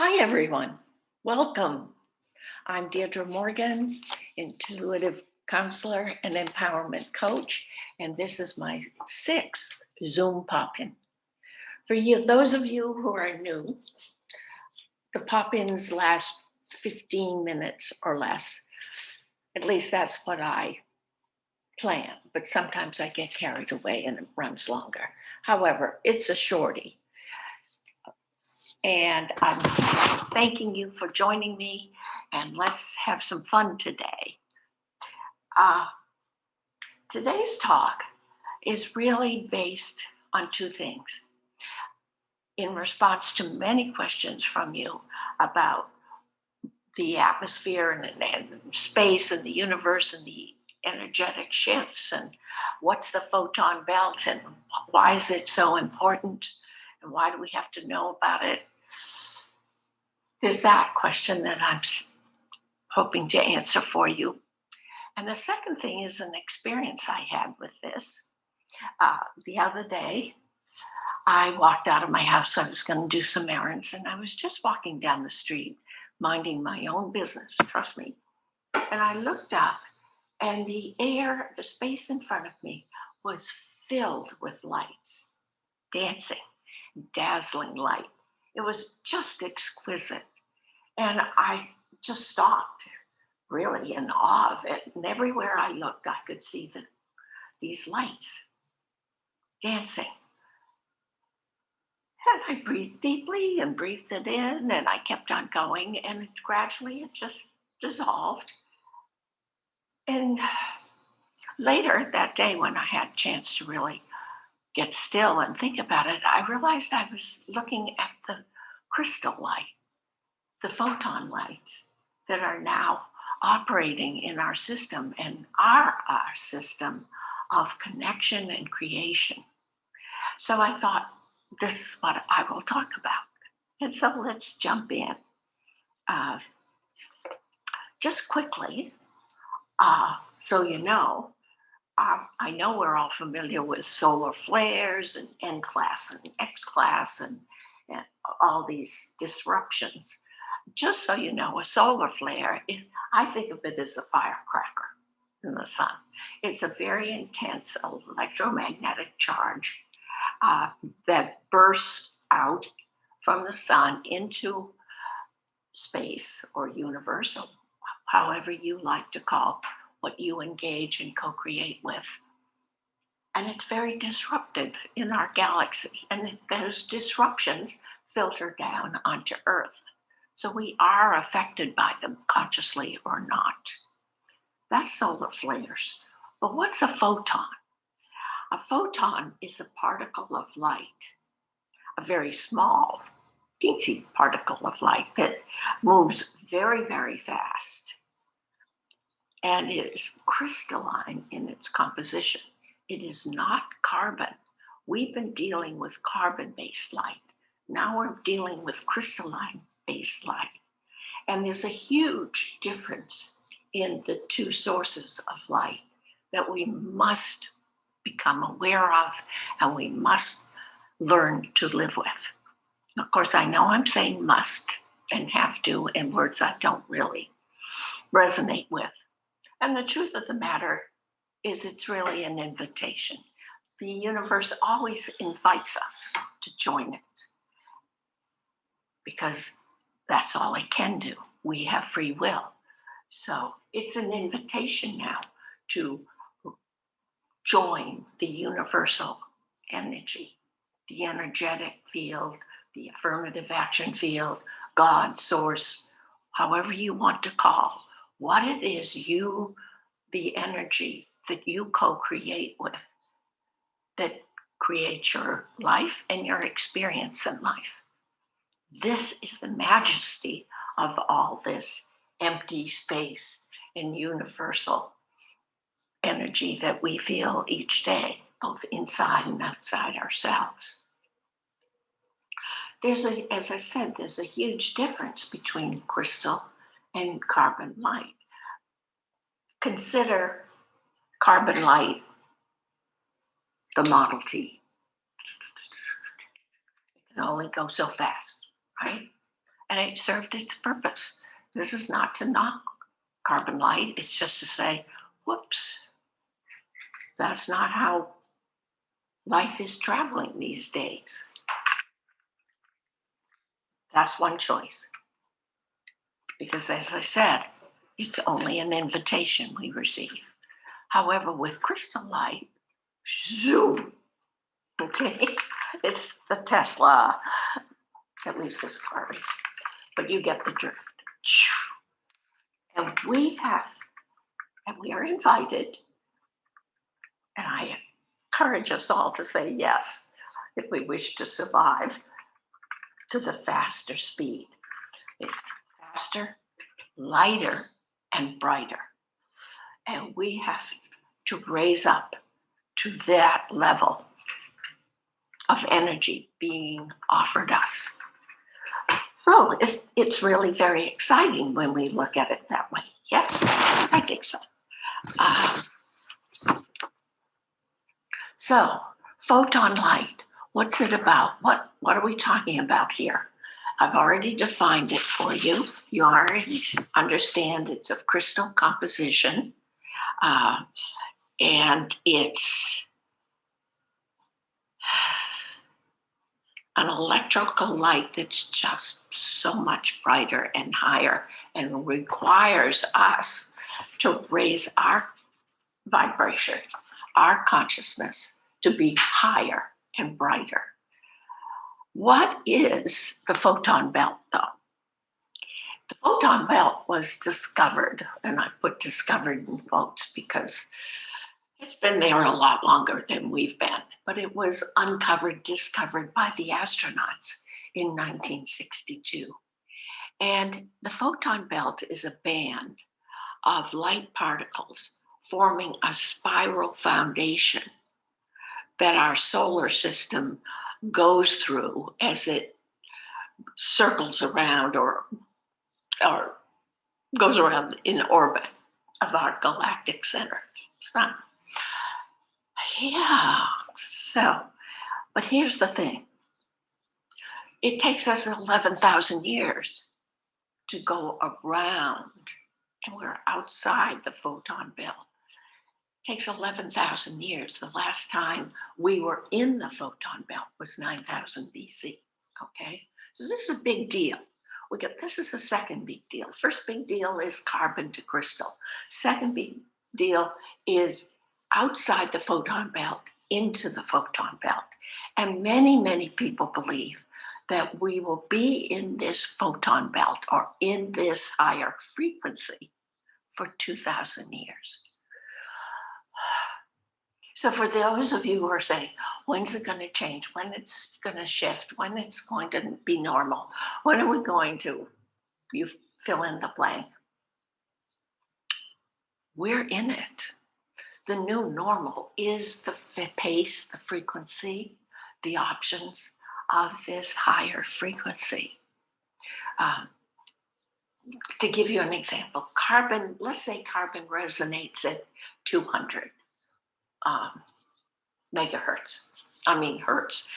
Hi, everyone. Welcome. I'm Deirdre Morgan, intuitive counselor and empowerment coach, and this is my sixth Zoom pop-in. For you, those of you who are new, the pop-ins last 15 minutes or less. At least that's what I plan, but sometimes I get carried away and it runs longer. However, it's a shorty, and I'm thanking you for joining me, and let's have some fun today. Uh, Today's talk is really based on two things. In response to many questions from you about the atmosphere and space and the universe and the energetic shifts and what's the photon belt and why is it so important and why do we have to know about it? There's that question that I'm hoping to answer for you. And the second thing is an experience I had with this. The other day, I walked out of my house. I was going to do some errands, and I was just walking down the street, minding my own business, trust me. And I looked up, and the air, the space in front of me was filled with lights, dancing, dazzling light. It was just exquisite. And I just stopped, really in awe of it. And everywhere I looked, I could see these lights dancing. And I breathed deeply and breathed it in, and I kept on going, and gradually it just dissolved. And later that day, when I had a chance to really get still and think about it, I realized I was looking at the crystal light, the photon lights that are now operating in our system and are our system of connection and creation. So I thought, this is what I will talk about. And so let's jump in. Uh, just quickly, so you know, I know we're all familiar with solar flares and N class and X class and all these disruptions. Just so you know, a solar flare is, I think of it as a firecracker in the sun. It's a very intense electromagnetic charge that bursts out from the sun into space or universe, or however you like to call what you engage and co create with. And it's very disruptive in our galaxy. And those disruptions filter down onto Earth. So we are affected by them consciously or not. That's solar flares. But what's a photon? A photon is a particle of light, a very small, teensy particle of light that moves very, very fast and is crystalline in its composition. It is not carbon. We've been dealing with carbon-based light. Now we're dealing with crystalline-based light. And there's a huge difference in the two sources of light that we must become aware of and we must learn to live with. Of course, I know I'm saying must and have to in words I don't really resonate with. And the truth of the matter is it's really an invitation. The universe always invites us to join it because that's all it can do. We have free will. So it's an invitation now to join the universal energy, the energetic field, the affirmative action field, God, source, however you want to call what it is the energy that you co-create with that creates your life and your experience in life. This is the majesty of all this empty space and universal energy that we feel each day, both inside and outside ourselves. As I said, there's a huge difference between crystal and carbon light. Consider carbon light, the Model T. It can only go so fast, right? and it served its purpose. This is not to knock carbon light, it's just to say, whoops, that's not how life is traveling these days. That's one choice. Because as I said, it's only an invitation we receive. However, with crystal light, zoom, okay? It's the Tesla, at least this car is, but you get the drift. And we are invited, and I encourage us all to say yes, if we wish to survive, to the faster speed. It's faster, lighter, and brighter. And we have to raise up to that level of energy being offered us. So it's really very exciting when we look at it that way. Yes, I think so. So, photon light, what's it about? What are we talking about here? I've already defined it for you. You already understand it's of crystal composition, and it's an electrical light that's just so much brighter and higher and requires us to raise our vibration, our consciousness to be higher and brighter. What is the photon belt, though? The photon belt was discovered, and I put discovered in quotes because it's been there a lot longer than we've been, but it was discovered by the astronauts in 1962. And the photon belt is a band of light particles forming a spiral foundation that our solar system goes through as it circles around or goes around in orbit of our galactic center. Sun. Yeah, so, but here's the thing. It takes us 11,000 years to go around, and we're outside the photon belt. It takes 11,000 years. The last time we were in the photon belt was 9,000 BC, okay? So this is a big deal. This is the second big deal. First big deal is carbon to crystal. Second big deal is outside the photon belt into the photon belt. And many, many people believe that we will be in this photon belt or in this higher frequency for 2,000 years. So for those of you who are saying, when's it going to change? When it's going to shift? When it's going to be normal? When are we going to, you fill in the blank? We're in it. The new normal is the pace, the frequency, the options of this higher frequency. To give you an example, let's say carbon resonates at 200 hertz.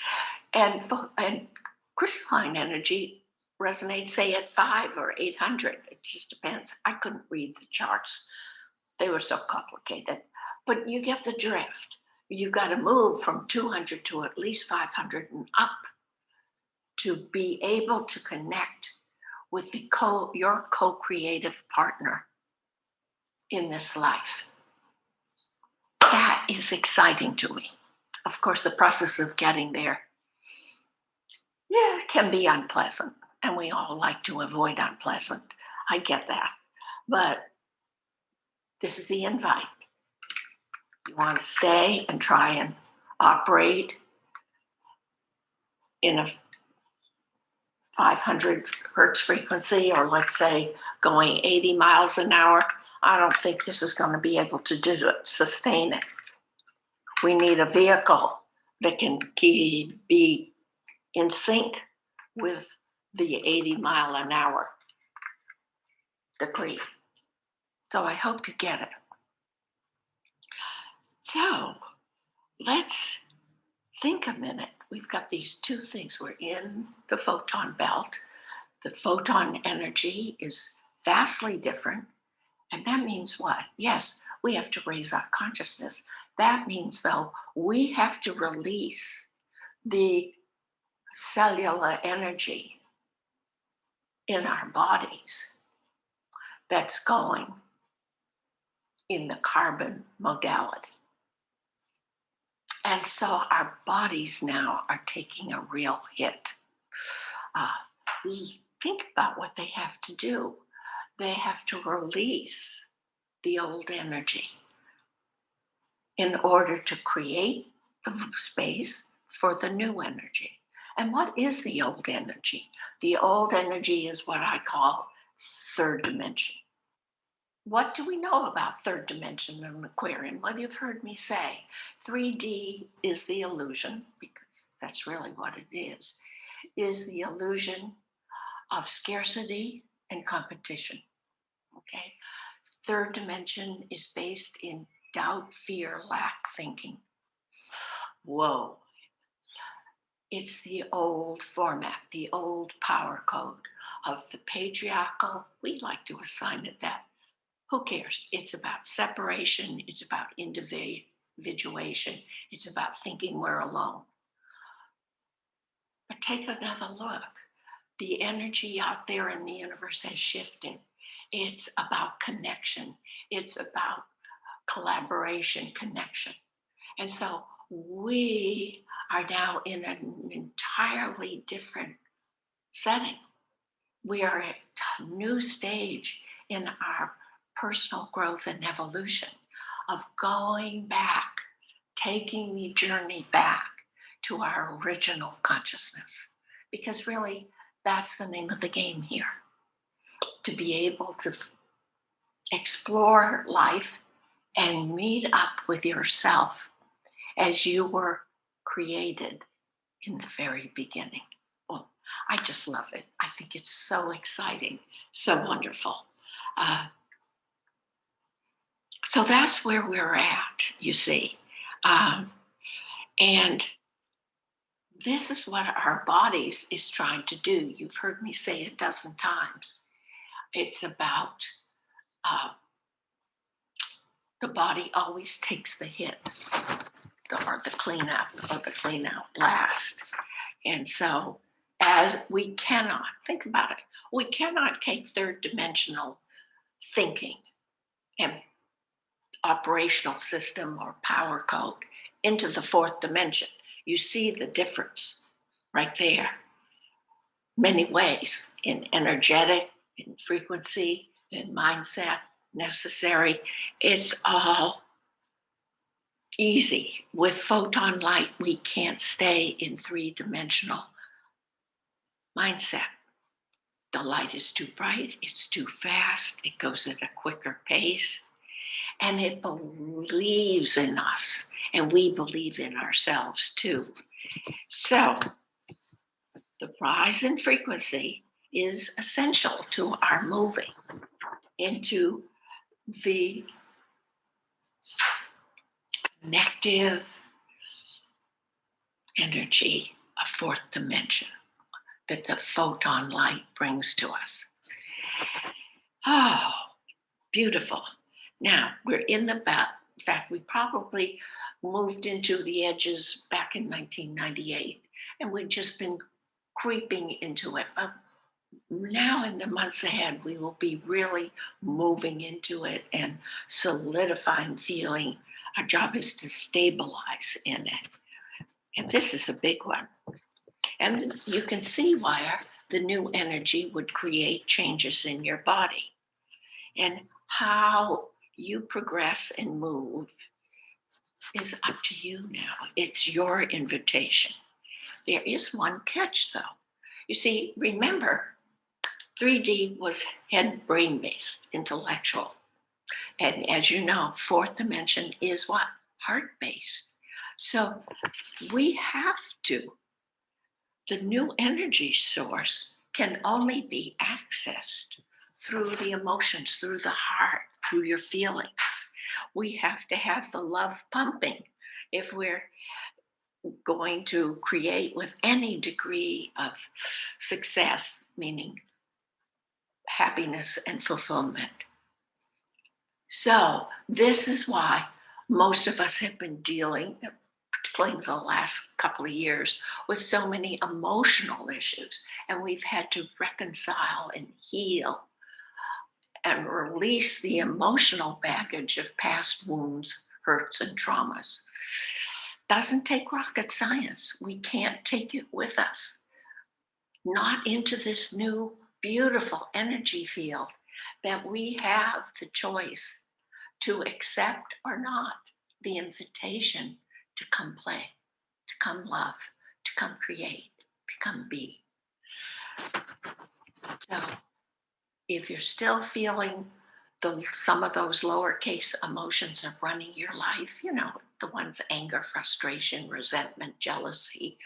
And crystalline energy resonates, say, at 5 or 800. It just depends. I couldn't read the charts. They were so complicated. But you get the drift. You've got to move from 200 to at least 500 and up to be able to connect with your co-creative partner in this life. That is exciting to me. Of course, the process of getting there, it can be unpleasant, and we all like to avoid unpleasant. I get that. But this is the invite. You want to stay and try and operate in a 500 hertz frequency, or let's say going 80 miles an hour. I don't think this is going to be able to sustain it. We need a vehicle that can be in sync with the 80 mile an hour degree. So I hope you get it. So let's think a minute. We've got these two things. We're in the photon belt. The photon energy is vastly different. And that means what? Yes, we have to raise our consciousness. That means, though, we have to release the cellular energy in our bodies that's going in the carbon modality. And so our bodies now are taking a real hit. Uh, think about what they have to do. They have to release the old energy in order to create the space for the new energy. And what is the old energy? The old energy is what I call third dimension. What do we know about third dimension in Aquarian? Well, you've heard me say 3D is the illusion, because that's really what it is the illusion of scarcity and competition. Okay. Third dimension is based in doubt, fear, lack thinking. Whoa. It's the old format, the old power code of the patriarchal. We like to assign it that. Who cares? It's about separation. It's about individuation. It's about thinking we're alone. But take another look. The energy out there in the universe has shifted. It's about connection. It's about collaboration, connection. And so we are now in an entirely different setting. We are at a new stage in our personal growth and evolution of going back, taking the journey back to our original consciousness. Because really, that's the name of the game here. To be able to explore life and meet up with yourself as you were created in the very beginning. Well, I just love it. I think it's so exciting, so wonderful. Uh, so that's where we're at, you see. And this is what our bodies is trying to do. You've heard me say it a dozen times. It's about the body always takes the hit, or the cleanup, or the clean out last. And so, as we cannot, think about it, we cannot take third dimensional thinking and operational system or power code into the fourth dimension. You see the difference right there. Many ways, in energetic, in frequency, in mindset, necessary. It's all easy. With photon light, we can't stay in three-dimensional mindset. The light is too bright, it's too fast, it goes at a quicker pace, and it believes in us, and we believe in ourselves too. So, the rise in frequency is essential to our moving into the connective energy of fourth dimension that the photon light brings to us. Oh, beautiful. Now, we're in the back. In fact, we probably moved into the edges back in 1998, and we've just been creeping into it. But now, in the months ahead, we will be really moving into it and solidifying, feeling. Our job is to stabilize in it. And this is a big one. And you can see why the new energy would create changes in your body. And how you progress and move is up to you now. It's your invitation. There is one catch, though. You see, remember, 3D was head brain based, intellectual. And as you know, fourth dimension is what? Heart based. So we have to. The new energy source can only be accessed through the emotions, through the heart, through your feelings. We have to have the love pumping if we're going to create with any degree of success, meaning happiness and fulfillment. So this is why most of us have been dealing, particularly in the last couple of years, with so many emotional issues. And we've had to reconcile and heal and release the emotional baggage of past wounds, hurts, and traumas. Doesn't take rocket science. We can't take it with us, not into this new, beautiful energy field that we have the choice to accept or not the invitation to come play, to come love, to come create, to come be. So if you're still feeling some of those lowercase emotions are running your life, the ones anger, frustration, resentment, jealousy,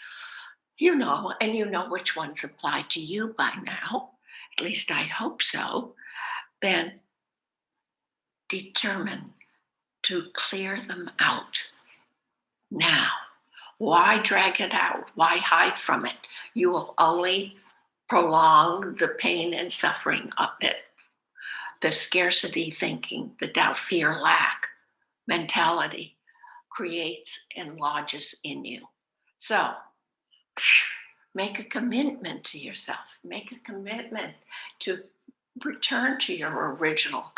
and you know which ones apply to you by now, at least I hope so, then determine to clear them out now. Why drag it out? Why hide from it? You will only prolong the pain and suffering of it. The scarcity thinking, the doubt, fear, lack mentality creates and lodges in you. So make a commitment to yourself. Make a commitment to return to your original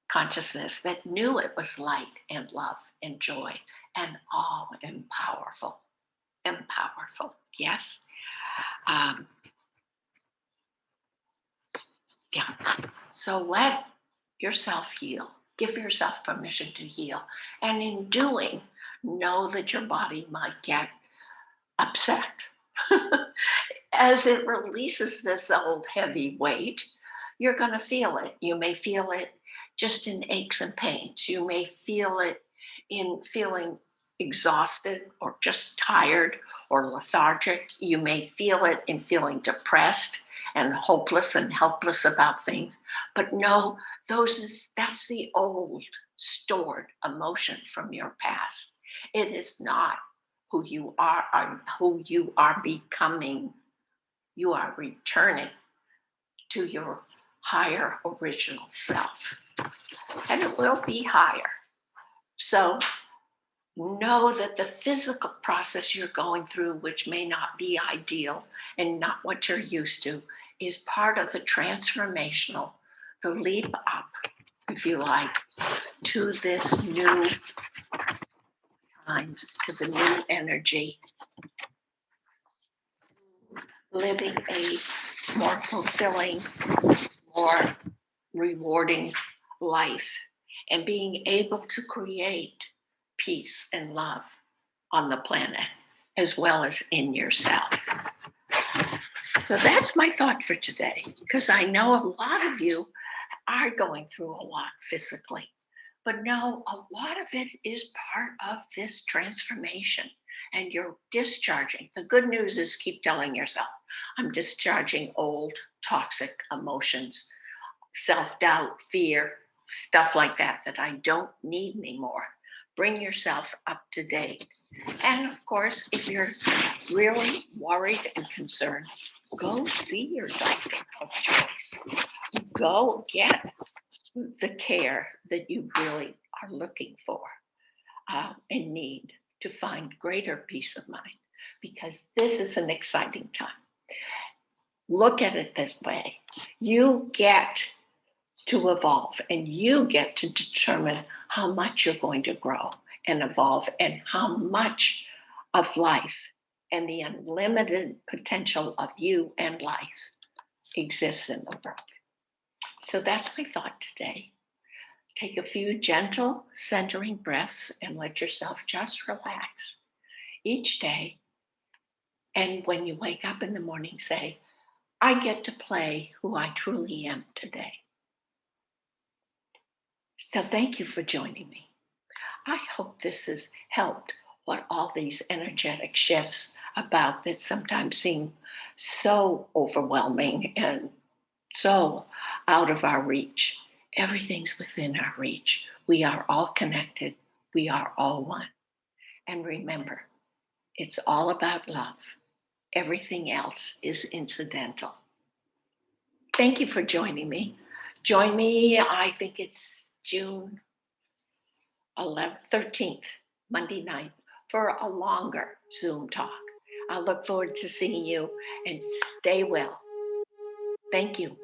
consciousness that knew it was light and love and joy and all and powerful. Yes. Yeah. So let yourself heal. Give yourself permission to heal. And in doing, know that your body might get upset. As it releases this old heavy weight, you're going to feel it. You may feel it just in aches and pains. You may feel it in feeling exhausted or just tired or lethargic. You may feel it in feeling depressed and hopeless and helpless about things. But no, that's the old stored emotion from your past. It is not who you are or who you are becoming. You are returning to your higher original self. And it will be higher. So know that the physical process you're going through, which may not be ideal and not what you're used to, is part of the transformational, the leap up, if you like, to this new times, to the new energy, living a more fulfilling, more rewarding life, and being able to create peace and love on the planet as well as in yourself. So that's my thought for today, because I know a lot of you are going through a lot physically, but no, a lot of it is part of this transformation, and you're discharging. The good news is keep telling yourself, I'm discharging old toxic emotions, self-doubt, fear, stuff like that I don't need anymore. Bring yourself up to date. And of course, if you're really worried and concerned, go see your doctor of choice. Go get the care that you really are looking for and need to find greater peace of mind, because this is an exciting time. Look at it this way. You get to evolve, and you get to determine how much you're going to grow and evolve, and how much of life and the unlimited potential of you and life exists in the world. So that's my thought today. Take a few gentle centering breaths and let yourself just relax each day. And when you wake up in the morning, say, I get to play who I truly am today. So thank you for joining me. I hope this has helped what all these energetic shifts about that sometimes seem so overwhelming and so out of our reach. Everything's within our reach. We are all connected. We are all one. And remember, it's all about love. Everything else is incidental. Thank you for joining me. Join me, I think it's June 11th, 13th, Monday night, for a longer Zoom talk. I look forward to seeing you and stay well. Thank you.